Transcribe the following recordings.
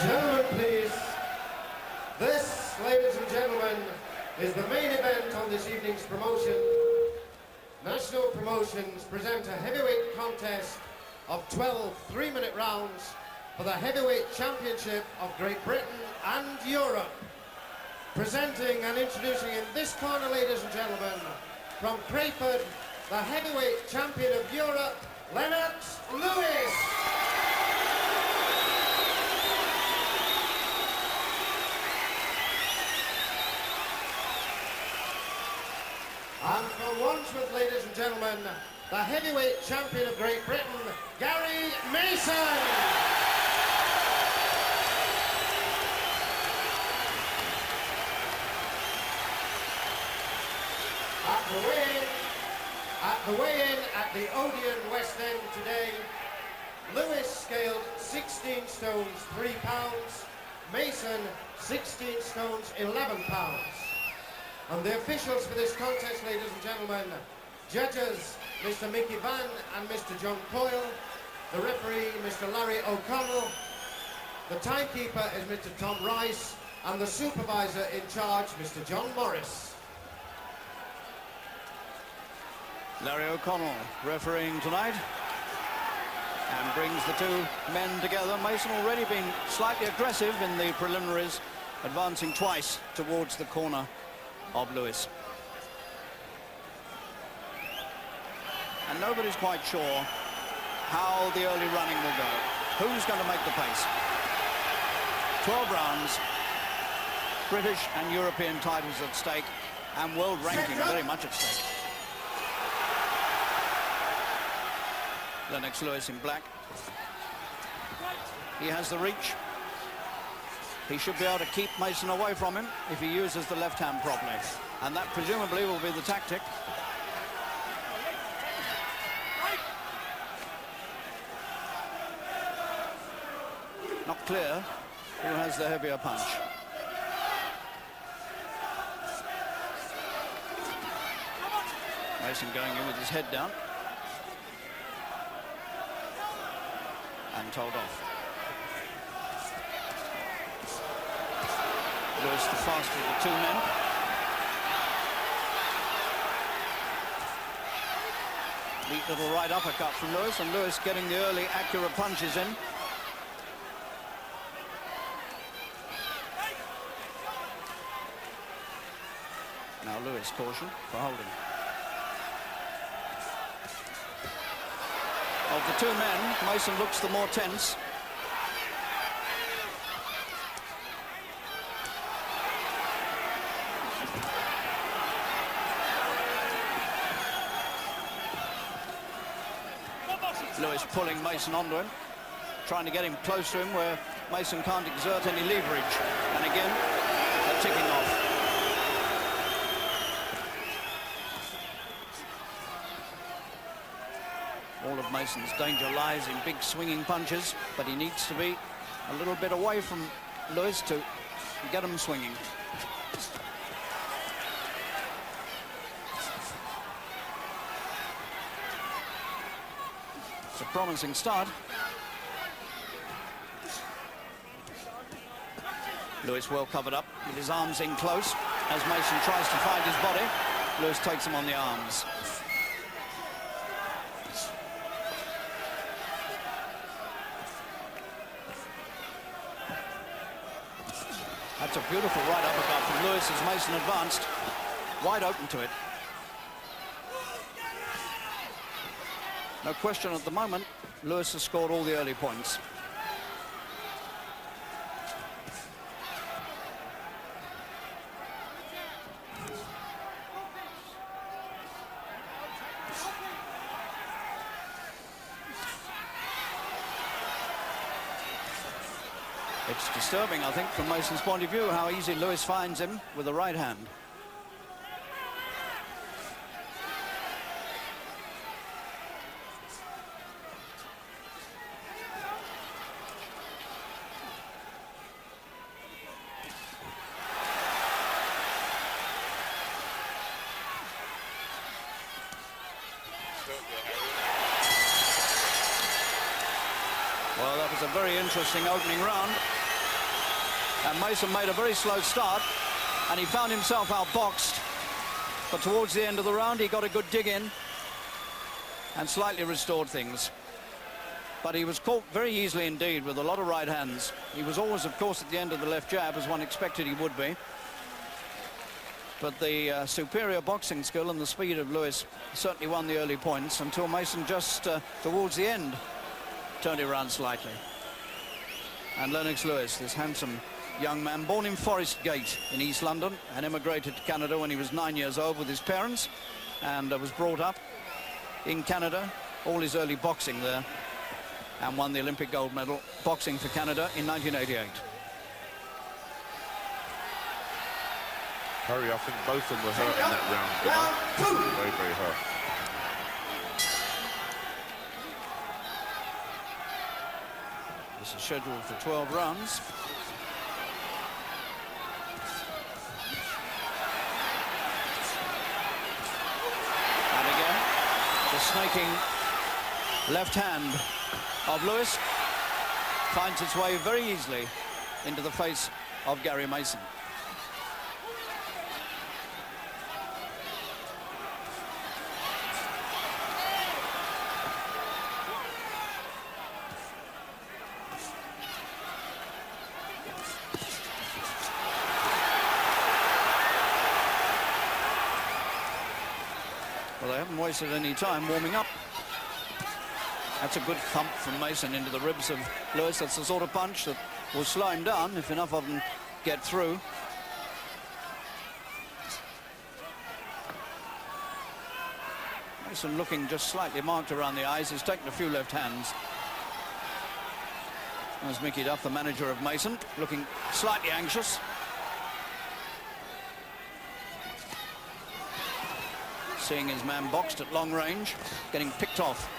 Gentlemen, please. This, ladies and gentlemen, is the main event on this evening's promotion. National Promotions present a heavyweight contest of 12 3-minute rounds for the Heavyweight Championship of Great Britain and Europe. Presenting and introducing in this corner, ladies and gentlemen, from Crayford, the Heavyweight Champion of Europe, Lennox Lewis. And from Wandsworth, ladies and gentlemen, the Heavyweight Champion of Great Britain, Gary Mason. At the weigh-in at the Odeon West End today, Lewis scaled 16 stones 3 pounds, Mason 16 stones 11 pounds. And the officials for this contest, ladies and gentlemen, judges Mr. Mickey Van and Mr. John Coyle, the referee Mr. Larry O'Connell, the timekeeper is Mr. Tom Rice, and the supervisor in charge, Mr. John Morris. Larry O'Connell refereeing tonight and brings the two men together. Mason already been slightly aggressive in the preliminaries, advancing twice towards the corner of Lewis. And nobody's quite sure how the early running will go. Who's going to make the pace? 12 rounds, British and European titles at stake, and world ranking very much at stake. Lennox Lewis in black. He has the reach. He should be able to keep Mason away from him if he uses the left hand properly. And that presumably will be the tactic. Not clear who has the heavier punch. Mason going in with his head down. And told off. Lewis the faster of the two men. Neat little right uppercut from Lewis, and Lewis getting the early accurate punches in. Now Lewis caution for holding. Of the two men, Mason looks the more tense. Lewis pulling Mason onto him, trying to get him close to him where Mason can't exert any leverage. And again, a ticking off. All of Mason's danger lies in big swinging punches, but he needs to be a little bit away from Lewis to get him swinging. It's a promising start. Lewis well covered up with his arms in close as Mason tries to find his body. Lewis takes him on the arms. That's a beautiful right uppercut from Lewis as Mason advanced, wide open to it. No question at the moment, Lewis has scored all the early points. It's disturbing, I think, from Mason's point of view, how easy Lewis finds him with the right hand. Well, that was a very interesting opening round. And Mason made a very slow start, and he found himself outboxed. But towards the end of the round, he got a good dig in and slightly restored things. But he was caught very easily indeed with a lot of right hands. He was always, of course, at the end of the left jab, as one expected he would be. But the superior boxing skill and the speed of Lewis certainly won the early points until Mason just towards the end turned it around slightly. And Lennox Lewis, this handsome young man, born in Forest Gate in East London and immigrated to Canada when he was 9 years old with his parents, and was brought up in Canada, all his early boxing there, and won the Olympic gold medal boxing for Canada in 1988. Harry, I think both of them were hurt in that round. You know? Very, very hurt. This is scheduled for 12 rounds. And again, the snaking left hand of Lewis finds its way very easily into the face of Gary Mason. Well, they haven't wasted any time warming up. That's a good thump from Mason into the ribs of Lewis. That's the sort of punch that will slow him down if enough of them get through. Mason looking just slightly marked around the eyes. He's taken a few left hands. There's Mickey Duff, the manager of Mason, looking slightly anxious. Seeing his man boxed at long range, getting picked off.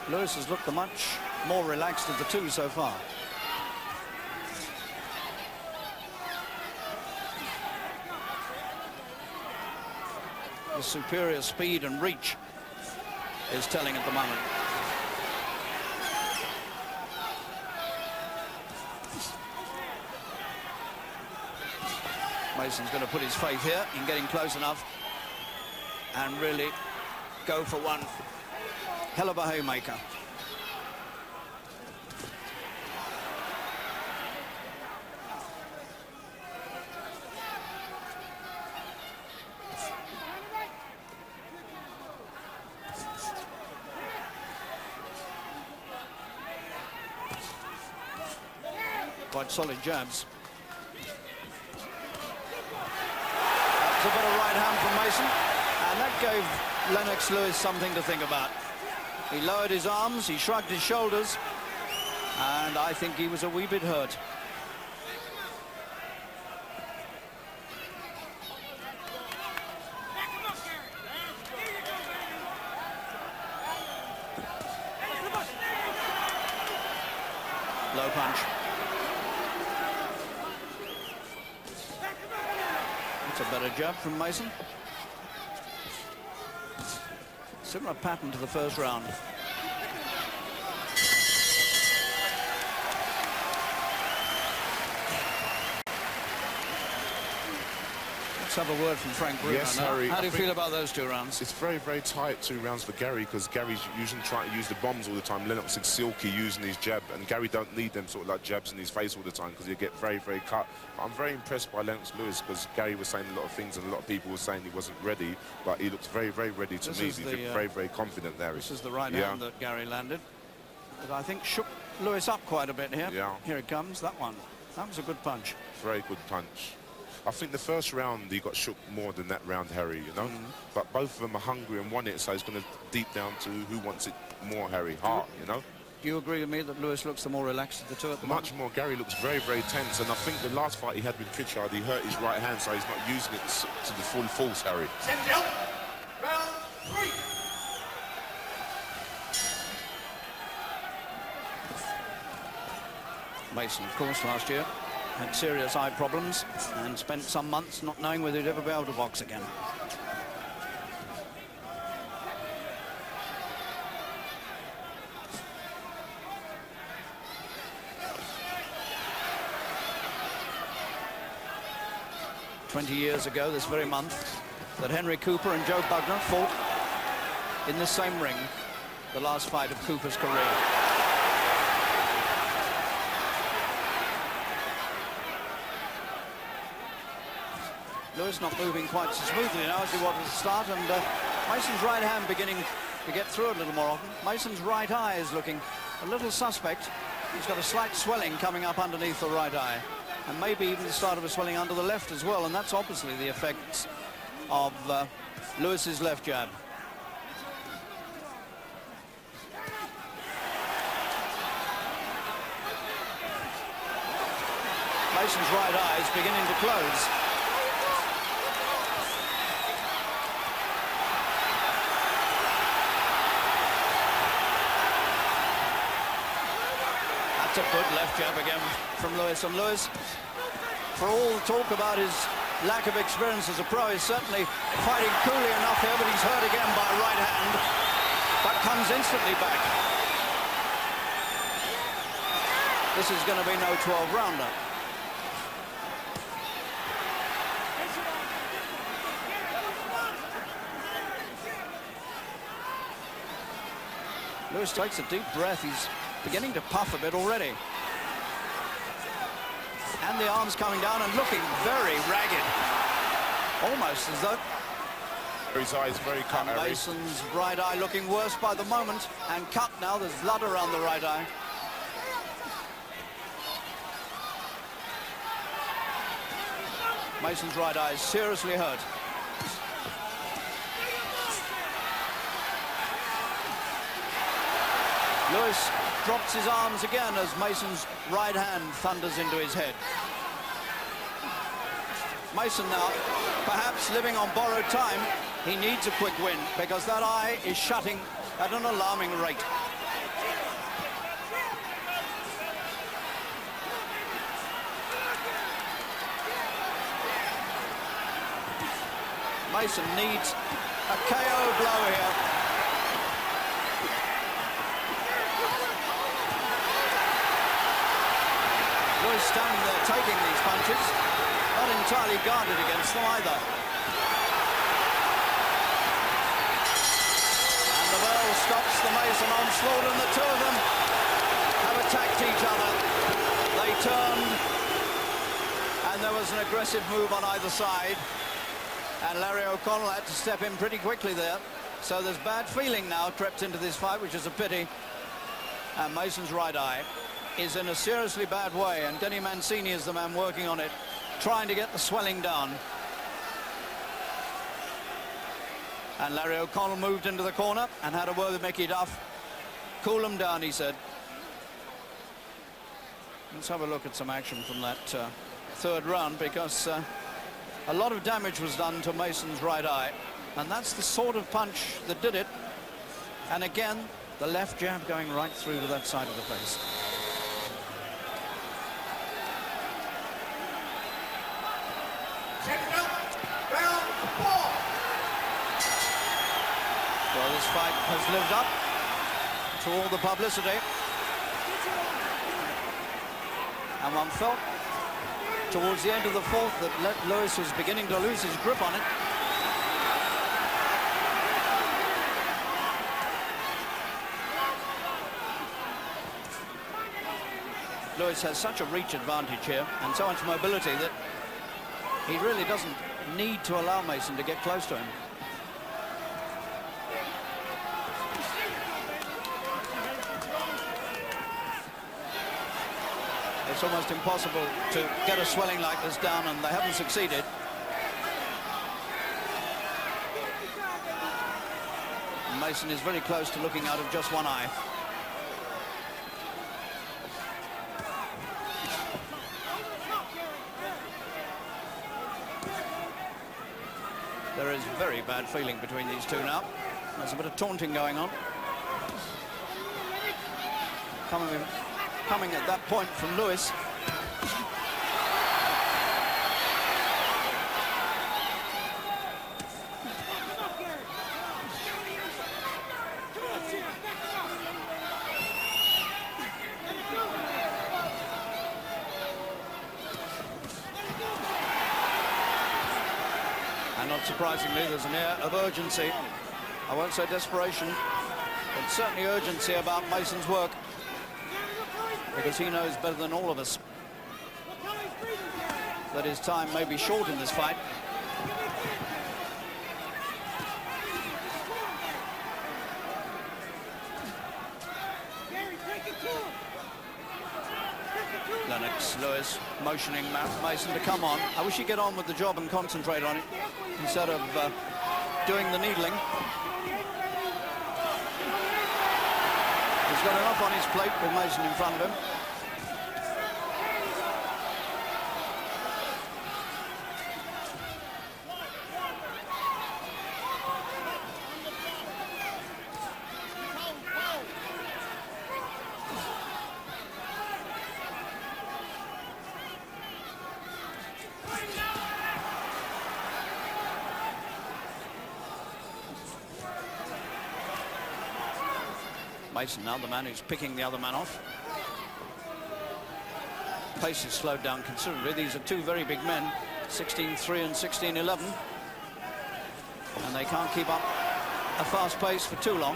Lewis has looked the much more relaxed of the two so far. The superior speed and reach is telling at the moment. Mason's going to put his faith here in getting close enough and really go for one hell of a haymaker. Quite solid jabs. A bit of right hand from Mason, and that gave Lennox Lewis something to think about. He lowered his arms, he shrugged his shoulders, and I think he was a wee bit hurt. Low punch. A better jab from Mason. Similar pattern to the first round. Let's have a word from Frank Bruno. Yes, now. Harry. How do you feel about those 2 rounds? It's very, very tight 2 rounds for Gary, because Gary's usually trying to use the bombs all the time. Lennox is silky using his jab, and Gary don't need them sort of like jabs in his face all the time because he'll get very, very cut. But I'm very impressed by Lennox Lewis, because Gary was saying a lot of things and a lot of people were saying he wasn't ready, but he looks very, very ready to me. He's very, very confident there. This is the right hand that Gary landed. But I think shook Lewis up quite a bit here. Yeah. Here it comes, that one. That was a good punch. Very good punch. I think the first round he got shook more than that round, Harry, you know. But both of them are hungry and want it, so it's going to deep down to who wants it more, Harry. Heart, you know. Do you agree with me that Lewis looks the more relaxed of the two at the moment? Much more. Gary looks very, very tense, and I think the last fight he had with Pritchard, he hurt his right hand, so he's not using it to the full force, Harry. Round 3. Mason, of course, last year had serious eye problems and spent some months not knowing whether he'd ever be able to box again. 20 years ago this very month that Henry Cooper and Joe Bugner fought in this same ring, the last fight of Cooper's career. Lewis not moving quite so smoothly now as he was at the start, and Mason's right hand beginning to get through it a little more often. Mason's right eye is looking a little suspect. He's got a slight swelling coming up underneath the right eye, and maybe even the start of a swelling under the left as well, and that's obviously the effects of Lewis's left jab. Mason's right eye is beginning to close. That's a good left jab again from Lewis. And Lewis, for all the talk about his lack of experience as a pro, is certainly fighting coolly enough here, but he's hurt again by right hand, but comes instantly back. This is going to be no 12-rounder. Lewis takes a deep breath. He's beginning to puff a bit already. And the arms coming down and looking very ragged. Almost as though... His eye is very cut, and Mason's right eye looking worse by the moment. And cut now. There's blood around the right eye. Mason's right eye is seriously hurt. Lewis drops his arms again as Mason's right hand thunders into his head. Mason now, perhaps living on borrowed time. He needs a quick win because that eye is shutting at an alarming rate. Mason needs a KO blow here. Lewis standing there taking these punches, not entirely guarded against them either. And the bell stops the Mason onslaught, and the two of them have attacked each other. They turned, and there was an aggressive move on either side, and Larry O'Connell had to step in pretty quickly there. So there's bad feeling now crept into this fight, which is a pity. And Mason's right eye is in a seriously bad way, and Denny Mancini is the man working on it, trying to get the swelling down. And Larry O'Connell moved into the corner and had a word with Mickey Duff. Cool him down, he said. Let's have a look at some action from that third round, because a lot of damage was done to Mason's right eye, and that's the sort of punch that did it. And again, the left jab going right through to that side of the face. Well, this fight has lived up to all the publicity, and one felt towards the end of the fourth that Lewis was beginning to lose his grip on it. Lewis has such a reach advantage here and so much mobility that he really doesn't need to allow Mason to get close to him. It's almost impossible to get a swelling like this down, and they haven't succeeded. Mason is very close to looking out of just one eye. There is very bad feeling between these two now. There's a bit of taunting going on. Coming at that point from Lewis. And not surprisingly, there's an air of urgency. I won't say desperation, but certainly urgency about Mason's work, because he knows better than all of us that his time may be short in this fight. Lennox Lewis motioning Mason to come on. I wish he'd get on with the job and concentrate on it instead of doing the needling. He's got enough on his plate with Mason in front of him. Mason now the man who's picking the other man off. Pace is slowed down considerably. These are two very big men, 16-3 and 16-11. And they can't keep up a fast pace for too long.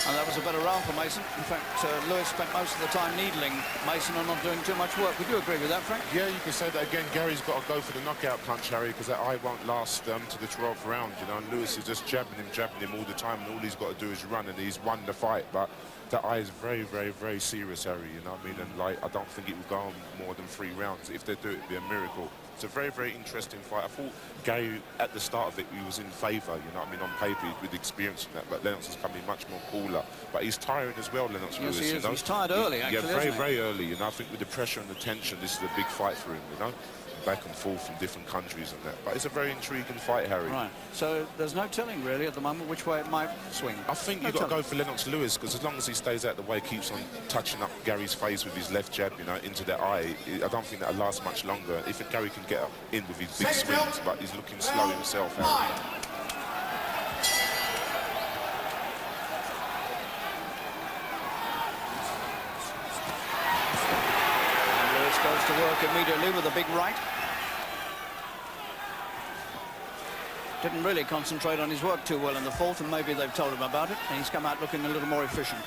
And that was a better round for Mason. In fact, Lewis spent most of the time needling Mason and not doing too much work. Would you agree with that, Frank? Yeah, you can say that again. Gary's got to go for the knockout punch, Harry, because that eye won't last to the 12th round, you know. And Lewis is just jabbing him all the time, and all he's got to do is run, and he's won the fight. But that eye is very, very, very serious, Harry, you know what I mean? And, like, I don't think it will go on more than 3 rounds. If they do, it'd be a miracle. It's a very, very interesting fight. I thought Gary, at the start of it, he was in favour, you know what I mean, on paper, with experience in that. But Lennox has come in much more cooler. But he's tiring as well, Lennox Lewis. Yes, he is. You know? He's tired early, actually, yeah, very, isn't he? very early, you know. I think with the pressure and the tension, this is a big fight for him, you know. Back and forth from different countries and that. But it's a very intriguing fight, Harry. Right. So there's no telling, really, at the moment, which way it might swing. I think you've got to go for Lennox Lewis, because as long as he stays out the way, keeps on touching up Gary's face with his left jab, you know, into the eye, I don't think that'll last much longer. If Gary can get up in with his big swings, but he's looking slow himself, Harry. Goes to work immediately with a big right. Didn't really concentrate on his work too well in the 4th, and maybe they've told him about it, and he's come out looking a little more efficient.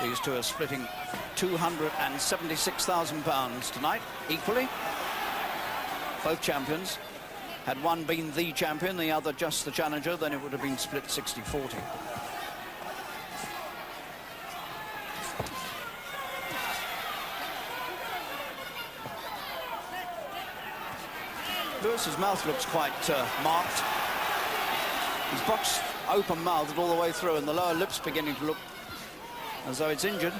These two are splitting £276,000 tonight, equally. Both champions. Had one been the champion, the other just the challenger, then it would have been split 60-40. Lewis's mouth looks quite marked. He's boxed open-mouthed all the way through, and the lower lip's beginning to look as though it's injured.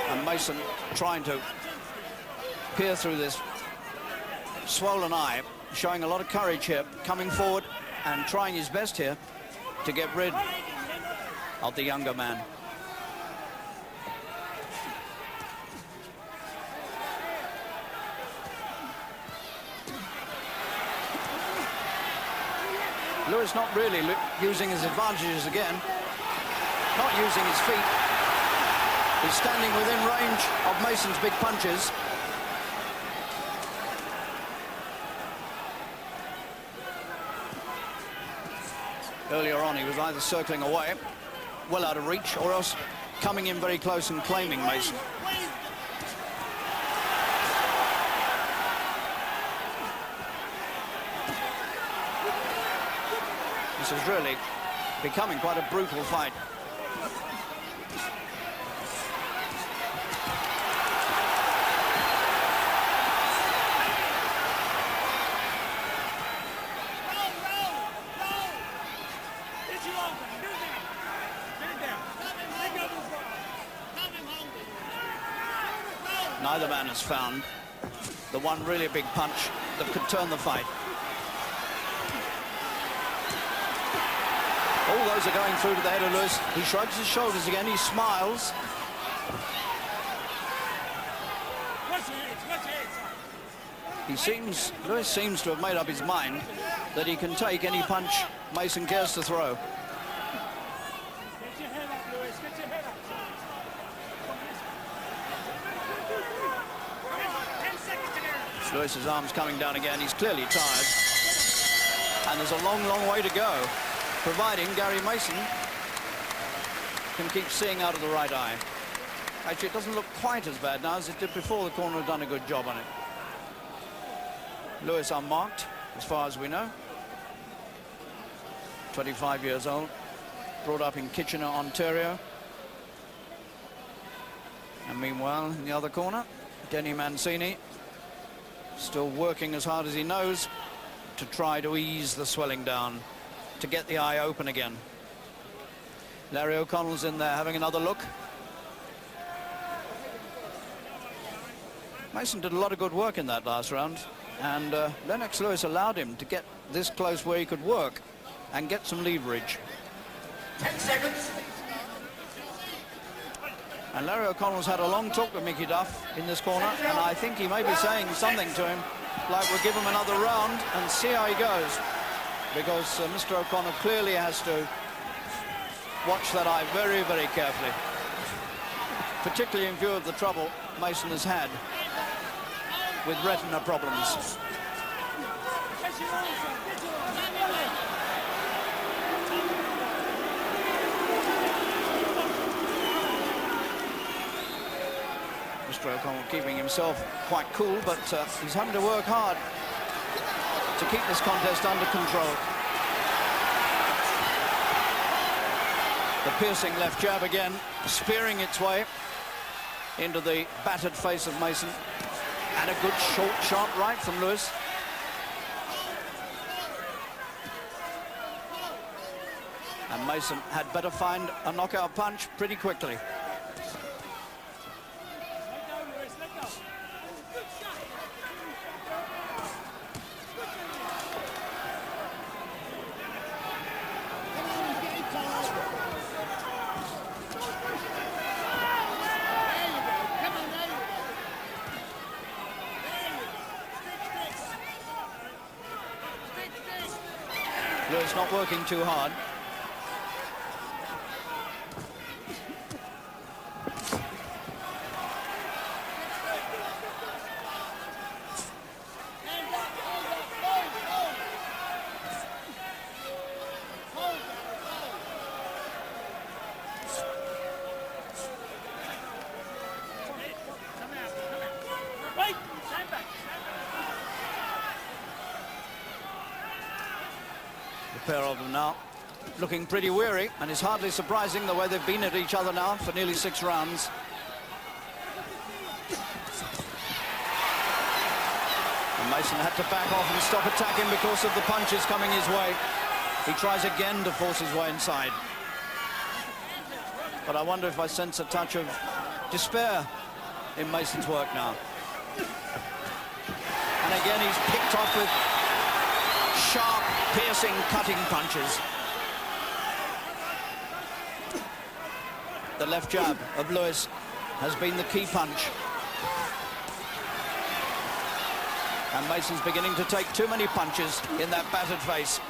And Mason trying to peer through this swollen eye, showing a lot of courage here, coming forward and trying his best here to get rid of the younger man. Lewis not really using his advantages again, not using his feet. He's standing within range of Mason's big punches. Earlier on, he was either circling away, well out of reach, or else coming in very close and claiming Mason. This is really becoming quite a brutal fight. Neither man has found the one really big punch that could turn the fight. Oh, All those are going through to the head of Lewis. He shrugs his shoulders again. He smiles. Lewis seems to have made up his mind that he can take any punch Mason cares to throw. Lewis's arm's coming down again. He's clearly tired. And there's a long, long way to go, providing Gary Mason can keep seeing out of the right eye. Actually, it doesn't look quite as bad now as it did before. The corner had done a good job on it. Lewis unmarked, as far as we know. 25 years old, brought up in Kitchener, Ontario. And meanwhile, in the other corner, Denny Mancini, still working as hard as he knows to try to ease the swelling down, to get the eye open again. Larry O'Connell's in there having another look. Mason did a lot of good work in that last round, and Lennox Lewis allowed him to get this close where he could work and get some leverage. 10 seconds. And Larry O'Connell's had a long talk with Mickey Duff in this corner, and I think he may be saying something to him, like we'll give him another round and see how he goes, because Mr. O'Connell clearly has to watch that eye very, very carefully, particularly in view of the trouble Mason has had with retina problems. Mr. O'Connell keeping himself quite cool, but he's having to work hard to keep this contest under control. The piercing left jab again, spearing its way into the battered face of Mason. And a good short, sharp right from Lewis. And Mason had better find a knockout punch pretty quickly. Lewis not working too hard. The pair of them now looking pretty weary, and it's hardly surprising the way they've been at each other now for nearly 6 rounds. And Mason had to back off and stop attacking because of the punches coming his way. He tries again to force his way inside. But I wonder if I sense a touch of despair in Mason's work now. And again, he's picked off with sharp, piercing, cutting punches. The left jab of Lewis has been the key punch. And Mason's beginning to take too many punches in that battered face.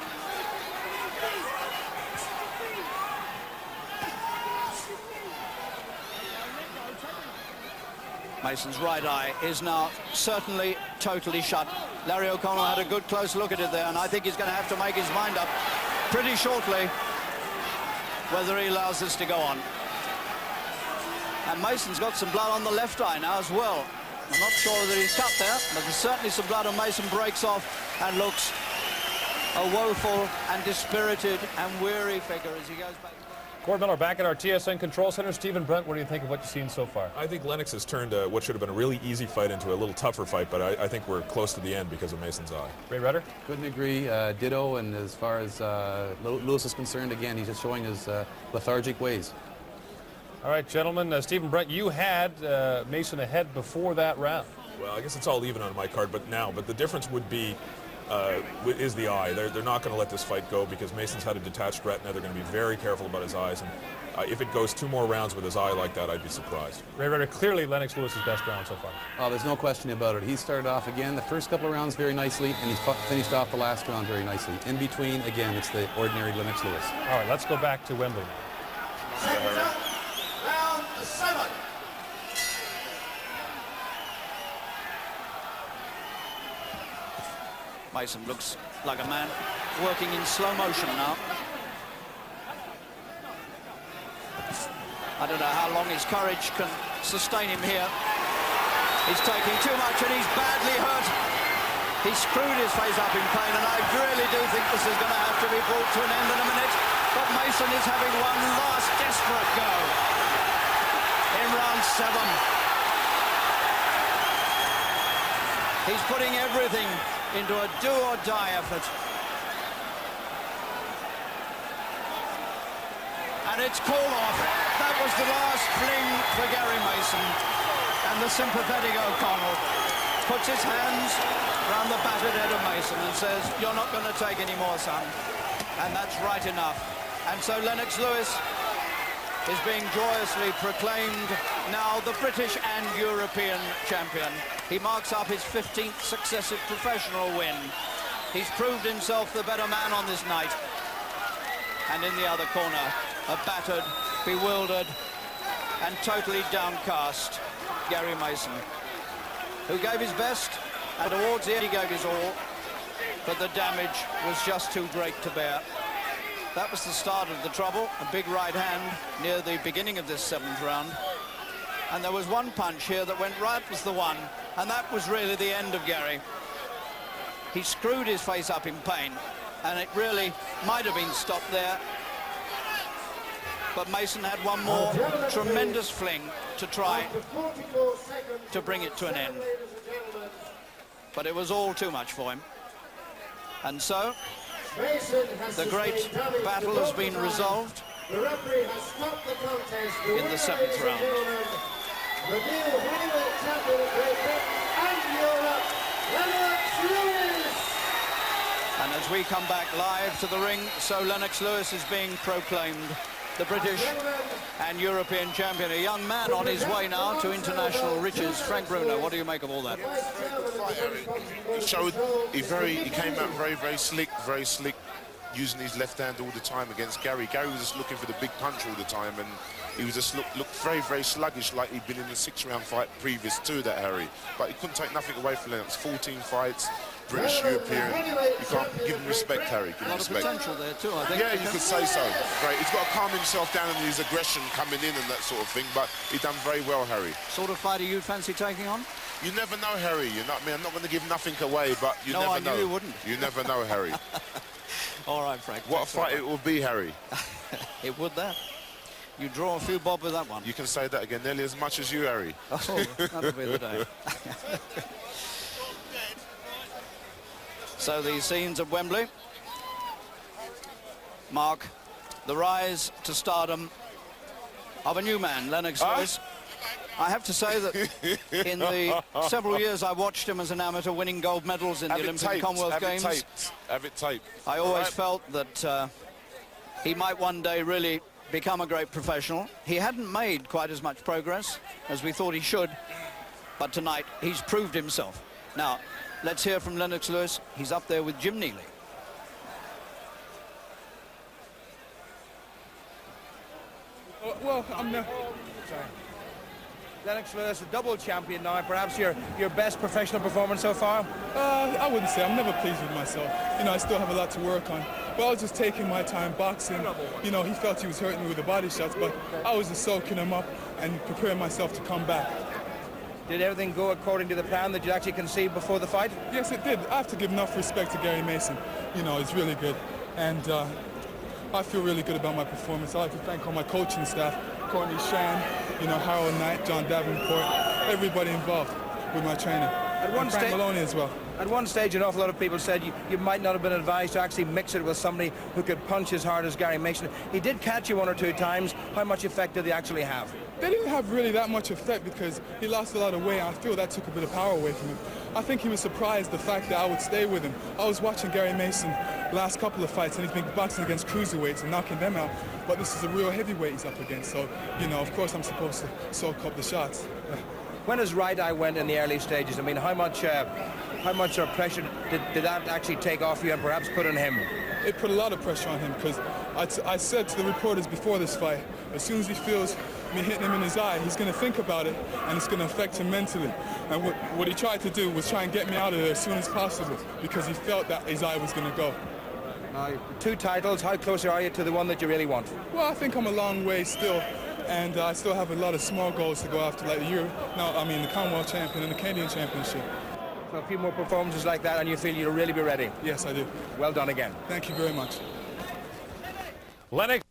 Mason's right eye is now certainly totally shut. Larry O'Connell had a good close look at it there, and I think he's going to have to make his mind up pretty shortly whether he allows this to go on. And Mason's got some blood on the left eye now as well. I'm not sure that he's cut there, but there's certainly some blood, and Mason breaks off and looks a woeful and dispirited and weary figure as he goes back. Gord Miller back at our TSN Control Center. Stephen Brent, what do you think of what you've seen so far? I think Lennox has turned what should have been a really easy fight into a little tougher fight, but I think we're close to the end because of Mason's eye. Ray Redder? Couldn't agree. Ditto, and as far as Lewis is concerned, again, he's just showing his lethargic ways. All right, gentlemen. Stephen Brent, you had Mason ahead before that round. Well, I guess it's all even on my card, but the difference would be is the eye. They're not going to let this fight go because Mason's had a detached retina. They're going to be very careful about his eyes. And if it goes 2 more rounds with his eye like that, I'd be surprised. Ray Ryder, clearly Lennox Lewis's best round so far. Oh, there's no question about it. He started off again the first couple of rounds very nicely, and he finished off the last round very nicely. In between, again, it's the ordinary Lennox Lewis. All right, let's go back to Wembley. Seconds up, round 7. Mason looks like a man working in slow motion now. I don't know how long his courage can sustain him here. He's taking too much and he's badly hurt. He screwed his face up in pain, and I really do think this is going to have to be brought to an end in a minute. But Mason is having one last desperate go in round 7. He's putting everything into a do-or-die effort. And it's called off. That was the last fling for Gary Mason. And the sympathetic O'Connell puts his hands around the battered head of Mason and says, "You're not going to take any more, son." And that's right enough. And so Lennox Lewis is being joyously proclaimed now the British and European champion. He marks up his 15th successive professional win. He's proved himself the better man on this night. And in the other corner, a battered, bewildered, and totally downcast Gary Mason, who gave his best, and towards the end he gave his all, but the damage was just too great to bear. That was the start of the trouble, a big right hand near the beginning of this 7th round. And there was one punch here that went right was the one, and that was really the end of Gary. He screwed his face up in pain, and it really might have been stopped there. But Mason had one more tremendous fling to try to bring it to an end. But it was all too much for him. And so, the great battle has been resolved The referee has stopped the contest in the 7th round. The new heavyweight champion of Great Britain and Europe, Lennox Lewis. And as we come back live to the ring, so Lennox Lewis is being proclaimed the British and European champion. A young man on his way now to international riches. Frank Bruno, what do you make of all that? He showed he came out very slick, using his left hand all the time against Gary. Gary was just looking for the big punch all the time, and he was just looked very sluggish, like he'd been in the 6th-round fight previous to that, Harry. But he couldn't take nothing away from Lennox. 14 fights, British, European. You can't give him respect, Harry. Give him A lot of respect. potential there too, I think. Yeah, you could say so. Great. He's got to calm himself down and his aggression coming in and that sort of thing. But he done very well, Harry. Sort of fighter you'd fancy taking on? You never know, Harry. You know what I mean? I'm not going to give nothing away, but you never know. No, I knew you wouldn't. You never know, Harry. All right, Frank. What a fight it will be, Harry. It would that. You draw a few bob with that one. You can say that again, nearly as much as you, Harry. Oh, that'll be the day. So the scenes of Wembley mark the rise to stardom of a new man, Lennox Lewis. I have to say that in the several years I watched him as an amateur winning gold medals in the Olympic and Commonwealth Games, Have it taped. I always felt that he might one day really become a great professional. He hadn't made quite as much progress as we thought he should, but tonight he's proved himself. Now, let's hear from Lennox Lewis. He's up there with Jim Neely. Well, Lennox Lewis, a double champion now. Perhaps your best professional performance so far? I wouldn't say. I'm never pleased with myself. You know, I still have a lot to work on. But I was just taking my time boxing. You know, he felt he was hurting me with the body shots, but I was just soaking him up and preparing myself to come back. Did everything go according to the plan that you actually conceived before the fight? Yes, it did. I have to give enough respect to Gary Mason. You know, he's really good. And I feel really good about my performance. I'd like to thank all my coaching staff, Courtney Shan, you know, Harold Knight, John Davenport, everybody involved with my training. And Frank Maloney as well. At one stage, an awful lot of people said you might not have been advised to actually mix it with somebody who could punch as hard as Gary Mason. He did catch you one or two times. How much effect did he actually have? They didn't have really that much effect because he lost a lot of weight. I feel that took a bit of power away from him. I think he was surprised the fact that I would stay with him. I was watching Gary Mason last couple of fights, and he's been boxing against cruiserweights and knocking them out. But this is a real heavyweight he's up against. So, you know, of course I'm supposed to soak up the shots. When his right eye went in the early stages, I mean, how much pressure did that actually take off you and perhaps put on him? It put a lot of pressure on him because I said to the reporters before this fight, as soon as he feels me hitting him in his eye, he's going to think about it and it's going to affect him mentally. And what he tried to do was try and get me out of there as soon as possible because he felt that his eye was going to go. 2 titles, how close are you to the one that you really want? Well, I think I'm a long way still, and I still have a lot of small goals to go after, like the Commonwealth champion and the Canadian championship. So a few more performances like that and you feel you'll really be ready? Yes, I do. Well done again. Thank you very much. Lennox.